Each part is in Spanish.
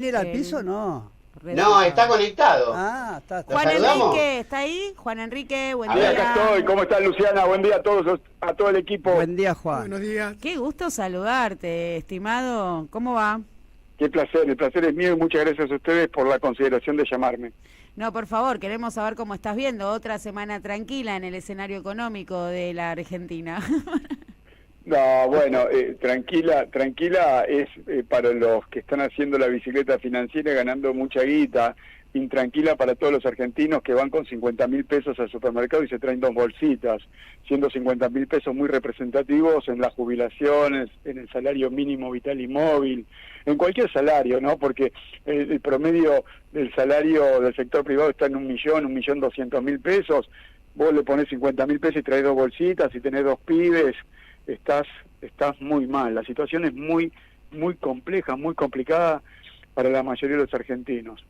¿Ir al piso? No. No, está conectado. Ah, está. ¿Lo Juan saludamos? Enrique, ¿está ahí? Juan Enrique, buen A ver, día. Acá estoy, ¿cómo estás, Luciana? Buen día a todos, a todo el equipo. Buen día, Juan. Buenos días. Qué gusto saludarte, estimado. ¿Cómo va? Qué placer, el placer es mío y muchas gracias a ustedes por la consideración de llamarme. No, por favor, queremos saber cómo estás viendo otra semana tranquila en el escenario económico de la Argentina. No, bueno, tranquila es para los que están haciendo la bicicleta financiera ganando mucha guita, intranquila para todos los argentinos que van con 50.000 pesos al supermercado y se traen 2 bolsitas, siendo 50.000 pesos muy representativos en las jubilaciones, en el salario mínimo vital y móvil, en cualquier salario, ¿no? Porque el promedio del salario del sector privado está en 1.200.000 pesos, vos le ponés 50.000 pesos y traes 2 bolsitas y tenés 2 pibes, estás muy mal. La situación es muy compleja, muy complicada para la mayoría de los argentinos.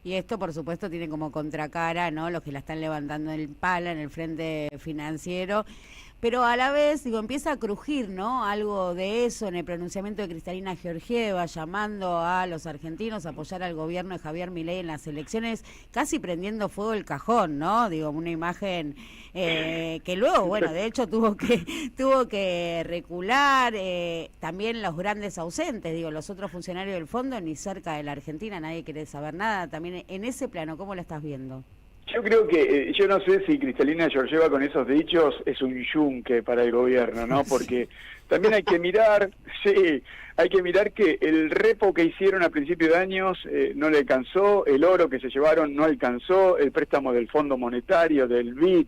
Y esto, por supuesto, tiene como contracara, ¿no? Los que la están levantando en pala en el frente financiero. Pero a la vez, digo, empieza a crujir, ¿no? Algo de eso en el pronunciamiento de Cristalina Georgieva, llamando a los argentinos a apoyar al gobierno de Javier Milei en las elecciones, casi prendiendo fuego el cajón, ¿no? Digo, una imagen que luego, bueno, de hecho tuvo que recular. También los grandes ausentes, digo, los otros funcionarios del fondo, ni cerca de la Argentina, nadie quiere saber nada. También en ese plano, ¿cómo lo estás viendo? Yo creo que, yo no sé si Cristalina Georgieva con esos dichos es un yunque para el gobierno, ¿no? Porque también hay que mirar, sí, hay que mirar que el repo que hicieron a principio de años no le alcanzó, el oro que se llevaron no alcanzó, el préstamo del Fondo Monetario, del BID,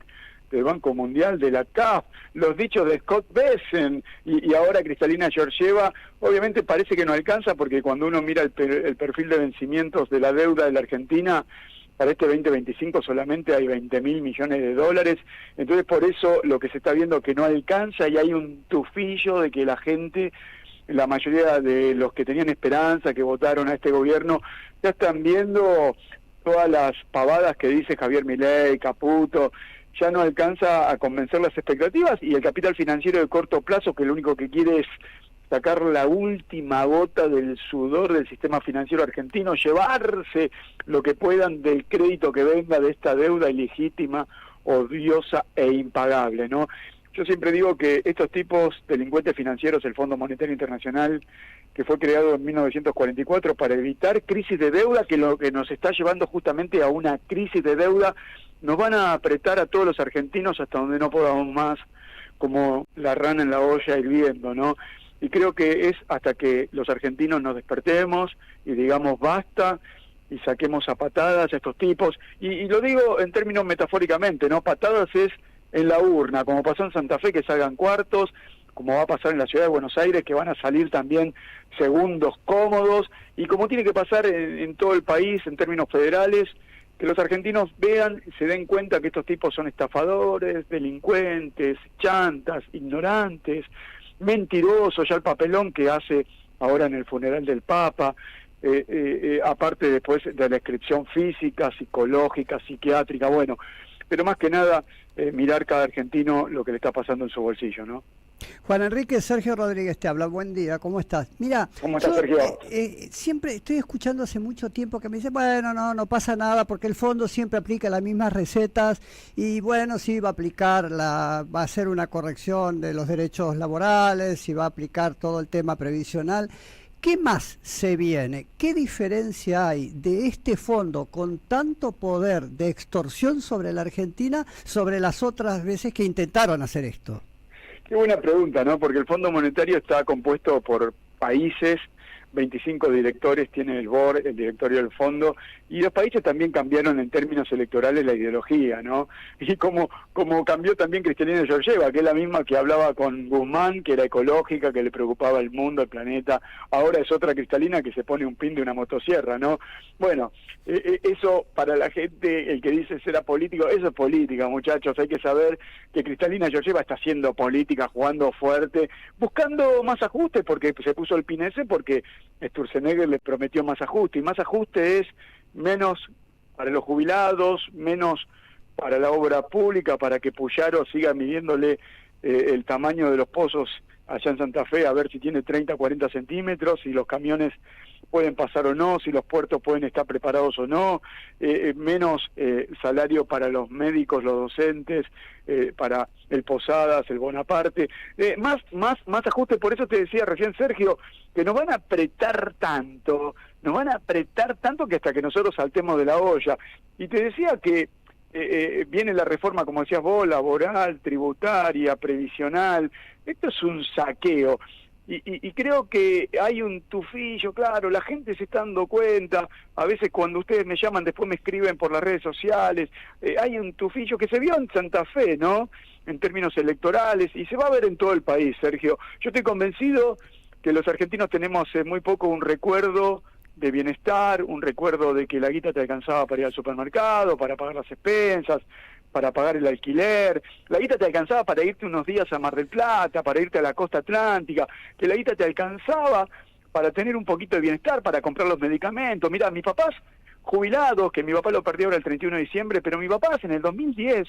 del Banco Mundial, de la CAF, los dichos de Scott Bessent y ahora Cristalina Georgieva, obviamente parece que no alcanza porque cuando uno mira el perfil de vencimientos de la deuda de la Argentina, para este 2025 solamente hay 20.000 millones de dólares, entonces por eso lo que se está viendo que no alcanza y hay un tufillo de que la gente, la mayoría de los que tenían esperanza, que votaron a este gobierno, ya están viendo todas las pavadas que dice Javier Milei, Caputo, ya no alcanza a convencer las expectativas y el capital financiero de corto plazo que lo único que quiere es sacar la última gota del sudor del sistema financiero argentino, llevarse lo que puedan del crédito que venga de esta deuda ilegítima, odiosa e impagable, ¿no? Yo siempre digo que estos tipos delincuentes financieros, el Fondo Monetario Internacional, que fue creado en 1944 para evitar crisis de deuda, que lo que nos está llevando justamente a una crisis de deuda, nos van a apretar a todos los argentinos hasta donde no podamos más, como la rana en la olla hirviendo, ¿no? Y creo que es hasta que los argentinos nos despertemos y digamos basta y saquemos a patadas a estos tipos. Y lo digo en términos metafóricamente, ¿no? Patadas es en la urna, como pasó en Santa Fe, que salgan cuartos, como va a pasar en la ciudad de Buenos Aires, que van a salir también segundos cómodos, y como tiene que pasar en todo el país en términos federales, que los argentinos vean, se den cuenta que estos tipos son estafadores, delincuentes, chantas, ignorantes, mentiroso, ya el papelón que hace ahora en el funeral del Papa, aparte después de la inscripción física, psicológica, psiquiátrica, bueno, pero más que nada mirar cada argentino lo que le está pasando en su bolsillo, ¿no? Juan Enrique, Sergio Rodríguez te habla, buen día, ¿cómo estás? Mira, ¿Cómo estás, Sergio? Siempre estoy escuchando hace mucho tiempo que me dicen, bueno, no pasa nada porque el fondo siempre aplica las mismas recetas y bueno, sí va a aplicar, va a hacer una corrección de los derechos laborales y va a aplicar todo el tema previsional. ¿Qué más se viene? ¿Qué diferencia hay de este fondo con tanto poder de extorsión sobre la Argentina sobre las otras veces que intentaron hacer esto? Qué buena pregunta, ¿no? Porque el Fondo Monetario está compuesto por países, 25 directores tiene el board, el directorio del fondo, y los países también cambiaron en términos electorales la ideología, ¿no? Y como cambió también Cristalina Georgieva, que es la misma que hablaba con Guzmán, que era ecológica, que le preocupaba el mundo, el planeta, ahora es otra Cristalina que se pone un pin de una motosierra, ¿no? Bueno, eso para la gente, el que dice ser apolítico, eso es política, muchachos, hay que saber que Cristalina Georgieva está haciendo política, jugando fuerte, buscando más ajustes, porque se puso el pin ese, porque Sturzenegger le prometió más ajuste, y más ajuste es menos para los jubilados, menos para la obra pública, para que Puyaro siga midiéndole el tamaño de los pozos allá en Santa Fe, a ver si tiene 30, 40 centímetros, y los camiones pueden pasar o no, si los puertos pueden estar preparados o no, menos salario para los médicos, los docentes, para el Posadas, el Bonaparte, más ajuste. Por eso te decía recién, Sergio, que nos van a apretar tanto que hasta que nosotros saltemos de la olla. Y te decía que viene la reforma, como decías vos, laboral, tributaria, previsional. Esto es un saqueo. Y creo que hay un tufillo, claro, la gente se está dando cuenta, a veces cuando ustedes me llaman, después me escriben por las redes sociales, hay un tufillo que se vio en Santa Fe, ¿no?, en términos electorales, y se va a ver en todo el país, Sergio. Yo estoy convencido que los argentinos tenemos muy poco un recuerdo de bienestar, un recuerdo de que la guita te alcanzaba para ir al supermercado, para pagar las expensas, para pagar el alquiler, la guita te alcanzaba para irte unos días a Mar del Plata, para irte a la costa atlántica, que la guita te alcanzaba para tener un poquito de bienestar, para comprar los medicamentos. Mirá, mis papás jubilados, que mi papá lo perdió ahora el 31 de diciembre, pero mis papás en el 2010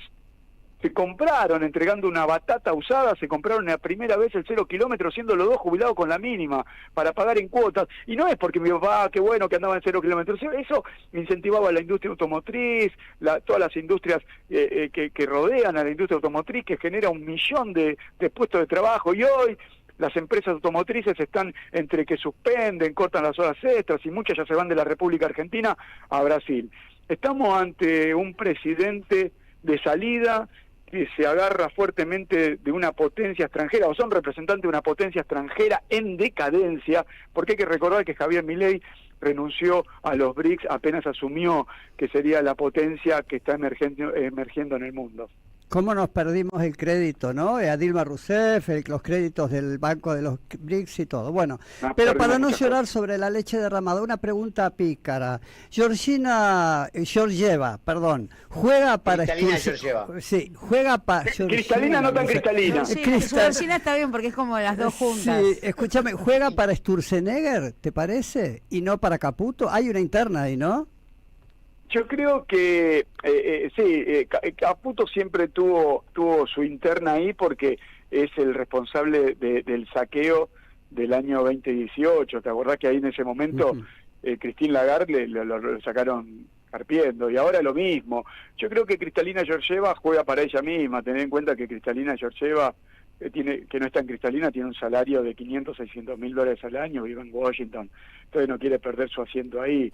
se compraron, entregando una batata usada, se compraron la primera vez el 0 kilómetros, siendo los dos jubilados con la mínima, para pagar en cuotas. Y no es porque mi papá, qué bueno que andaba en 0 kilómetros, eso incentivaba a la industria automotriz, todas las industrias que rodean a la industria automotriz, que genera 1 millón de puestos de trabajo. Y hoy las empresas automotrices están entre que suspenden, cortan las horas extras, y muchas ya se van de la República Argentina a Brasil. Estamos ante un presidente de salida que se agarra fuertemente de una potencia extranjera, o son representantes de una potencia extranjera en decadencia, porque hay que recordar que Javier Milei renunció a los BRICS apenas asumió que sería la potencia que está emergiendo en el mundo. ¿Cómo nos perdimos el crédito, no? A Dilma Rousseff, los créditos del Banco de los BRICS y todo. Bueno, pero para no llorar sobre la leche derramada, una pregunta pícara. Georgieva, juega para... Cristalina Georgieva. Sí, juega para... Cristalina, no tan cristalina. Georgina está bien porque es como las dos juntas. Sí, escúchame, juega para Sturzenegger, ¿te parece? Y no para Caputo. Hay una interna ahí, ¿no? Yo creo que sí, Caputo siempre tuvo su interna ahí porque es el responsable del saqueo del año 2018. ¿Te acordás que ahí en ese momento Christine Lagarde lo sacaron carpiendo? Y ahora lo mismo. Yo creo que Cristalina Georgieva juega para ella misma. Tener en cuenta que Cristalina Georgieva, que no está en Cristalina, tiene un salario de $500-600 al año, vive en Washington, entonces no quiere perder su asiento ahí.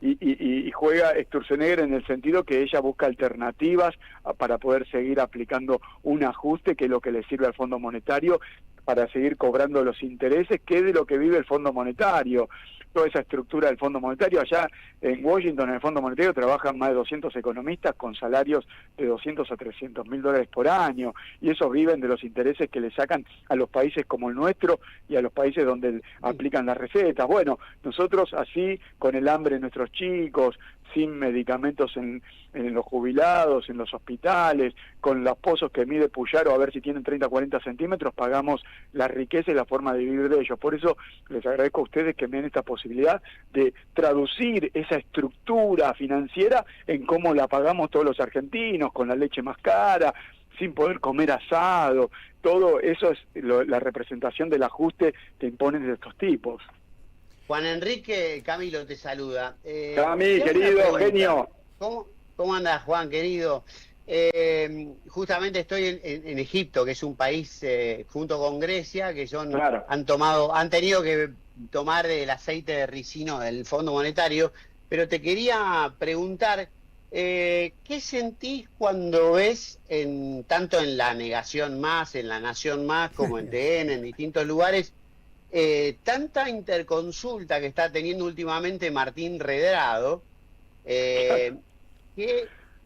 Y juega Sturzenegger en el sentido que ella busca alternativas para poder seguir aplicando un ajuste, que es lo que le sirve al Fondo Monetario para seguir cobrando los intereses, que es de lo que vive el Fondo Monetario. Toda esa estructura del Fondo Monetario, allá en Washington, en el Fondo Monetario, trabajan más de 200 economistas con salarios de $200 a $300.000 por año, y esos viven de los intereses que le sacan a los países como el nuestro y a los países donde aplican las recetas. Bueno, nosotros así, con el hambre de nuestros chicos, sin medicamentos en los jubilados, en los hospitales, con los pozos que mide Puyaro a ver si tienen 30 o 40 centímetros, pagamos la riqueza y la forma de vivir de ellos. Por eso les agradezco a ustedes que me den esta posibilidad de traducir esa estructura financiera en cómo la pagamos todos los argentinos, con la leche más cara, sin poder comer asado. Todo eso es la representación del ajuste que imponen de estos tipos. Juan Enrique, Camilo te saluda. Cami, querido, genio. ¿Cómo andas, Juan, querido? Justamente estoy en Egipto, que es un país junto con Grecia, que claro, han tenido que tomar el aceite de ricino del Fondo Monetario, pero te quería preguntar, ¿qué sentís cuando ves, tanto en La Negación Más, en La Nación Más, como en TN, en distintos lugares, tanta interconsulta que está teniendo últimamente Martín Redrado, que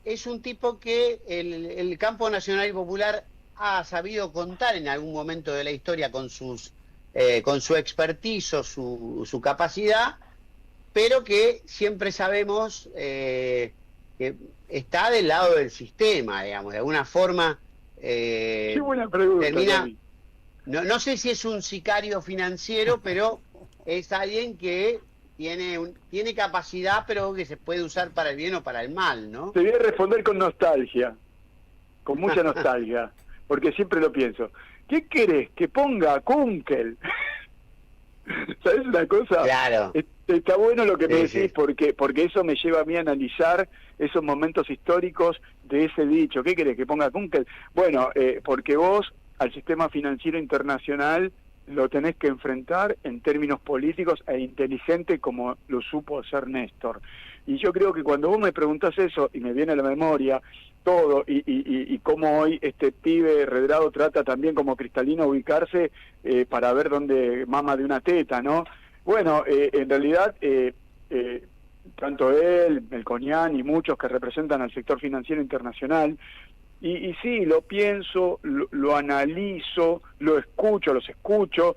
es un tipo que el campo nacional y popular ha sabido contar en algún momento de la historia con su expertise o su capacidad, pero que siempre sabemos que está del lado del sistema, digamos, de alguna forma. Qué buena pregunta, termina. No sé si es un sicario financiero, pero es alguien que tiene capacidad, pero que se puede usar para el bien o para el mal, ¿no? Te voy a responder con nostalgia, con mucha nostalgia, porque siempre lo pienso. ¿Qué querés? ¿Que ponga a Kunkel? ¿Sabes una cosa? Claro. Está bueno lo que me Sí, decís, sí. porque eso me lleva a mí a analizar esos momentos históricos de ese dicho. ¿Qué querés que ponga Kunkel? Bueno, porque vos al sistema financiero internacional lo tenés que enfrentar en términos políticos e inteligente como lo supo hacer Néstor. Y yo creo que cuando vos me preguntás eso, y me viene a la memoria todo, y cómo hoy este pibe Redrado trata también como Cristalina ubicarse para ver dónde mama de una teta, ¿no? Bueno, en realidad, tanto él, Melconian y muchos que representan al sector financiero internacional, y sí, lo pienso, lo analizo, los escucho,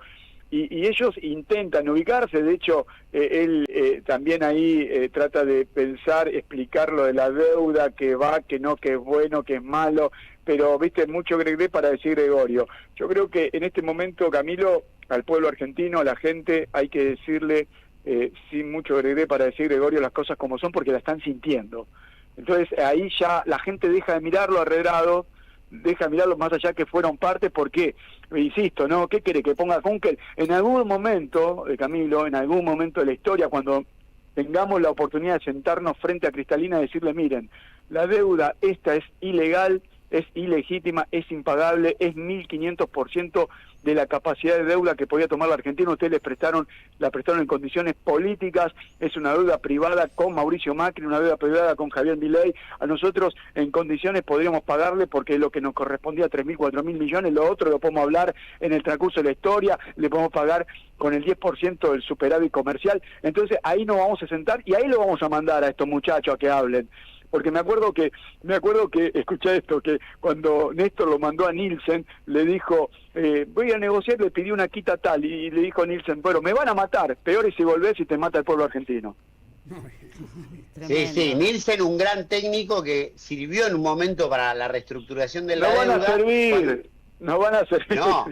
y ellos intentan ubicarse. De hecho, él también ahí trata de pensar, explicar lo de la deuda, que va, que no, que es bueno, que es malo, pero, viste, mucho Gregre para decir Gregorio. Yo creo que en este momento, Camilo, al pueblo argentino, a la gente, hay que decirle, sin mucho Gregre para decir Gregorio, las cosas como son, porque la están sintiendo. Entonces ahí ya la gente deja de mirarlo a Redrado, deja de mirarlo más allá que fueron parte, porque, insisto, ¿no? ¿Qué quiere que ponga Kunkel? En algún momento, Camilo, en algún momento de la historia, cuando tengamos la oportunidad de sentarnos frente a Cristalina y decirle, miren, la deuda esta es ilegal, es ilegítima, es impagable, es 1500% de la capacidad de deuda que podía tomar la Argentina. Ustedes la prestaron en condiciones políticas, es una deuda privada con Mauricio Macri, una deuda privada con Javier Milei. A nosotros en condiciones podríamos pagarle porque lo que nos correspondía 3.000, 4.000 millones, lo otro lo podemos hablar en el transcurso de la historia, le podemos pagar con el 10% del superávit comercial. Entonces ahí nos vamos a sentar y ahí lo vamos a mandar a estos muchachos a que hablen. Porque me acuerdo que, escucha esto, que cuando Néstor lo mandó a Nielsen, le dijo, voy a negociar, le pidió una quita tal, y le dijo a Nielsen, bueno, me van a matar, peor es si volvés y te mata el pueblo argentino. Sí, sí, Nielsen, un gran técnico que sirvió en un momento para la reestructuración de la deuda. No van a servir. No.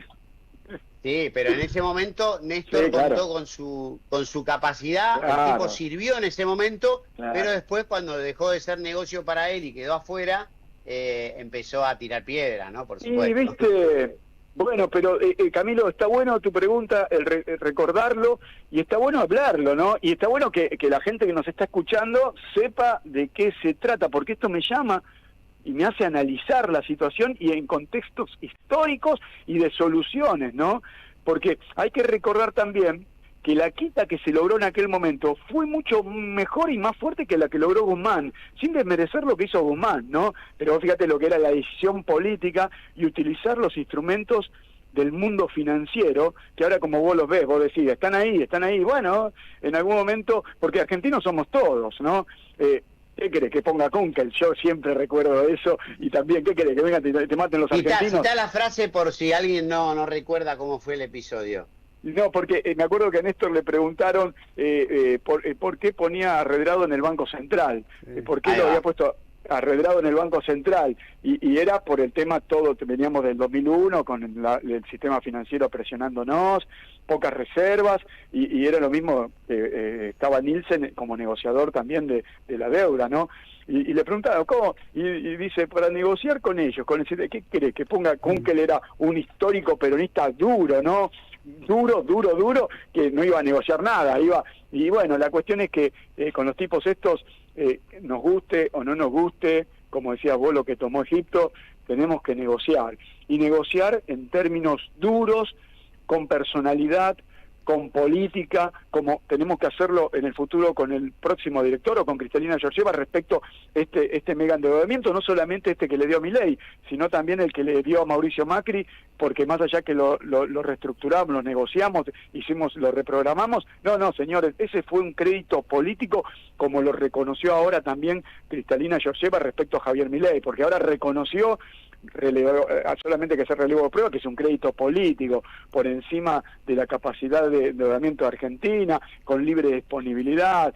Sí, pero en ese momento Néstor sí, claro, contó con su capacidad, claro. El tipo sirvió en ese momento, claro. Pero después cuando dejó de ser negocio para él y quedó afuera, empezó a tirar piedra, ¿no? Por supuesto. Y viste, bueno, pero Camilo, está bueno tu pregunta, el recordarlo, y está bueno hablarlo, ¿no? Y está bueno que la gente que nos está escuchando sepa de qué se trata, porque esto me llama y me hace analizar la situación y en contextos históricos y de soluciones, ¿no? Porque hay que recordar también que la quita que se logró en aquel momento fue mucho mejor y más fuerte que la que logró Guzmán, sin desmerecer lo que hizo Guzmán, ¿no? Pero fíjate lo que era la decisión política y utilizar los instrumentos del mundo financiero, que ahora como vos los ves, vos decís, están ahí, bueno, en algún momento, porque argentinos somos todos, ¿no? ¿Qué querés que ponga Kunkel? Yo siempre recuerdo eso, y también, ¿qué querés? Que vengan te maten los argentinos. Citá la frase por si alguien no recuerda cómo fue el episodio. No, porque me acuerdo que a Néstor le preguntaron por qué ponía a Redrado en el Banco Central, por qué lo había puesto a Redrado en el Banco Central, y era por el tema todo, veníamos del 2001 con el sistema financiero presionándonos, pocas reservas, y era lo mismo, estaba Nielsen como negociador también de la deuda, ¿no? Y le preguntaron, ¿cómo? Y dice, para negociar con ellos, ¿qué querés? Que ponga Kunkel era un histórico peronista duro, ¿no? Duro, que no iba a negociar nada, y bueno, la cuestión es que con los tipos estos, nos guste o no nos guste, como decías vos, lo que tomó Egipto, tenemos que negociar, y negociar en términos duros, con personalidad, con política, como tenemos que hacerlo en el futuro con el próximo director o con Cristalina Georgieva respecto a este mega endeudamiento, no solamente este que le dio a Milei, sino también el que le dio a Mauricio Macri, porque más allá que lo reestructuramos, lo negociamos, lo reprogramamos, no, señores, ese fue un crédito político, como lo reconoció ahora también Cristalina Georgieva respecto a Javier Milei, porque ahora reconoció solamente que hacer relevo de prueba, que es un crédito político por encima de la capacidad de endeudamiento de Argentina, con libre disponibilidad,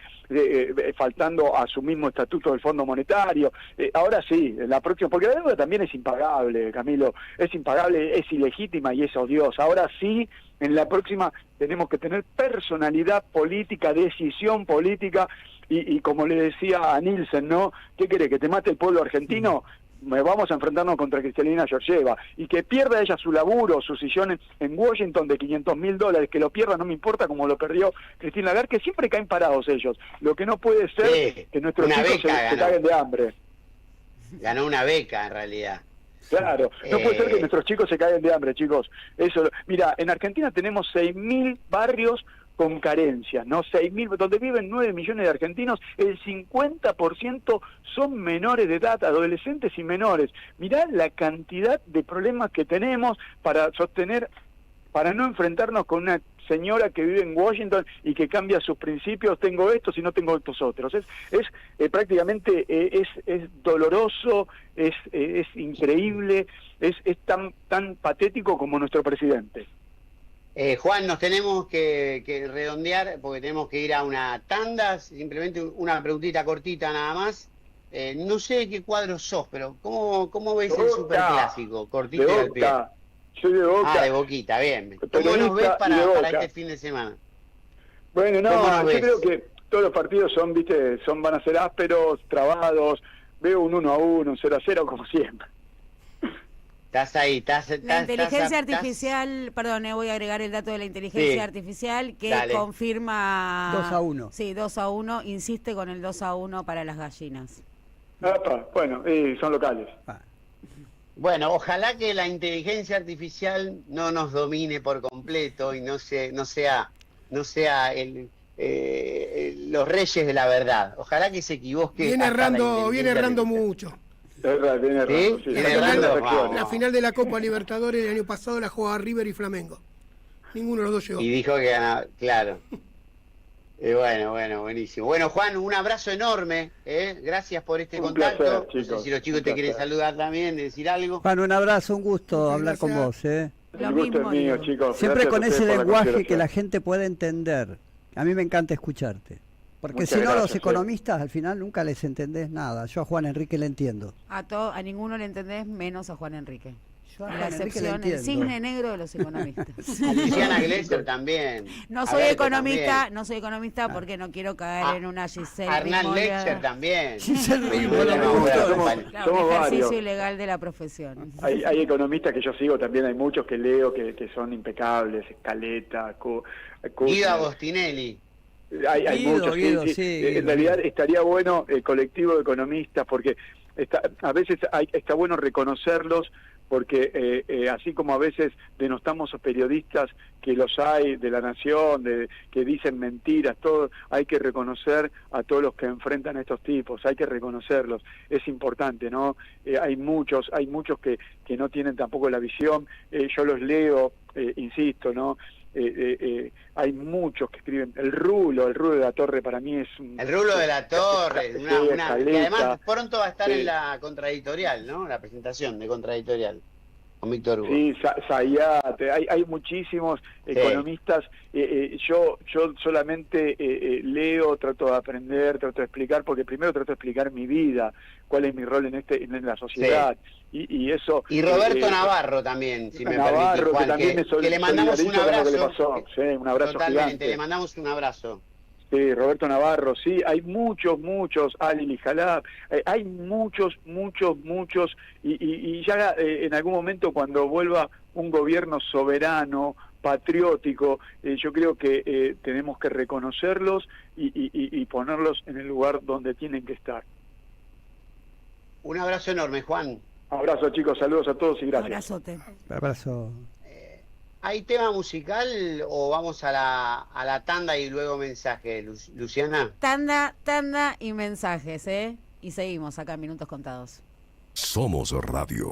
faltando a su mismo estatuto del Fondo Monetario. Ahora sí, la próxima, porque la deuda también es impagable, Camilo, es impagable, es ilegítima y es odiosa. Ahora sí, en la próxima tenemos que tener personalidad política, decisión política, y como le decía a Nielsen, ¿no? ¿Qué querés, que te mate el pueblo argentino? vamos a enfrentarnos contra Kristalina Georgieva, y que pierda ella su laburo, su sillón en Washington de $500.000, que lo pierda no me importa como lo perdió Christine Lagarde, que siempre caen parados ellos. Lo que no puede ser que nuestros chicos se caguen de hambre. Ganó una beca en realidad. Claro, no puede ser que nuestros chicos se caigan de hambre, chicos. Eso, mira, en Argentina tenemos 6.000 barrios con carencias, ¿no? 6.000, donde viven 9 millones de argentinos, el 50% son menores de edad, adolescentes y menores. Mirá la cantidad de problemas que tenemos para sostener, para no enfrentarnos con una señora que vive en Washington y que cambia sus principios, tengo estos y no tengo estos otros. Es prácticamente es doloroso, es increíble, es tan patético como nuestro presidente. Juan, nos tenemos que redondear porque tenemos que ir a una tanda, simplemente una preguntita cortita nada más. No sé de qué cuadro sos, pero ¿cómo ves el Superclásico? Cortito y al pie. Soy de Boca. De Boquita, bien. ¿Cómo nos ves para este fin de semana? Bueno, no, yo creo que todos los partidos van a ser ásperos, trabados. Veo un 1-1, un 0-0 como siempre. Estás ahí, la inteligencia artificial, perdón, voy a agregar el dato de la inteligencia artificial que confirma 2-1. Sí, 2-1, insiste con el 2-1 para las gallinas. Bueno, son locales. Bueno, ojalá que la inteligencia artificial no nos domine por completo y no sea los reyes de la verdad. Ojalá que se equivoque. Viene errando mucho. Viene errando. La final de la Copa Libertadores del año pasado la jugaba River y Flamengo. Ninguno de los dos llegó. Y dijo que ganaba, claro. Bueno, buenísimo. Bueno, Juan, un abrazo enorme. Gracias por este contacto. Placer, no sé si los chicos te quieren saludar también, decir algo. Juan, un abrazo, un gusto hablar con vos. El gusto es mío, chicos. Siempre con ese lenguaje que la gente puede entender. A mí me encanta escucharte. Porque si no, los economistas al final nunca les entendés nada. Yo a Juan Enrique le entiendo. A ninguno le entendés, menos a Juan Enrique. Yo a la excepción, el cisne negro de los economistas. A Luciana Glesser también. No soy economista porque no quiero caer en una Giselle Hernán Lexer también. Giselle somos un ejercicio varios. ilegal de la profesión. Hay economistas que yo sigo también, hay muchos que leo que son impecables, Scaletta, Guido Agostinelli. Hay muchos, sí. En realidad estaría bueno el colectivo de economistas, porque a veces está bueno reconocerlos, porque así como a veces denostamos a periodistas, que los hay de La Nación, que dicen mentiras, todo, hay que reconocer a todos los que enfrentan a estos tipos, hay que reconocerlos, es importante, ¿no? Hay muchos que no tienen tampoco la visión, yo los leo, insisto, ¿no? Hay muchos que escriben. El Rulo de la Torre para mí es un... El Rulo de la Torre, que además pronto va a estar en la Contradictorial, ¿no? La presentación de Contradictorial con Víctor Hugo. Sí, Zayat, hay muchísimos economistas. Yo solamente leo, trato de aprender, trato de explicar, porque primero trato de explicar mi vida, cuál es mi rol en la sociedad. Y eso. Y Roberto Navarro también, si me permite, Juan, que le mandamos un abrazo. Un abrazo totalmente, gigante. le mandamos un abrazo. Sí, Roberto Navarro, sí, hay muchos, Ali Lijalab, hay muchos, y ya en algún momento cuando vuelva un gobierno soberano, patriótico, yo creo que tenemos que reconocerlos y ponerlos en el lugar donde tienen que estar. Un abrazo enorme, Juan. Abrazo, chicos, saludos a todos y gracias. Abrazote. Abrazo. ¿Hay tema musical o vamos a la tanda y luego mensaje, Luciana? Tanda y mensajes, Y seguimos acá en Minutos Contados. Somos Radio.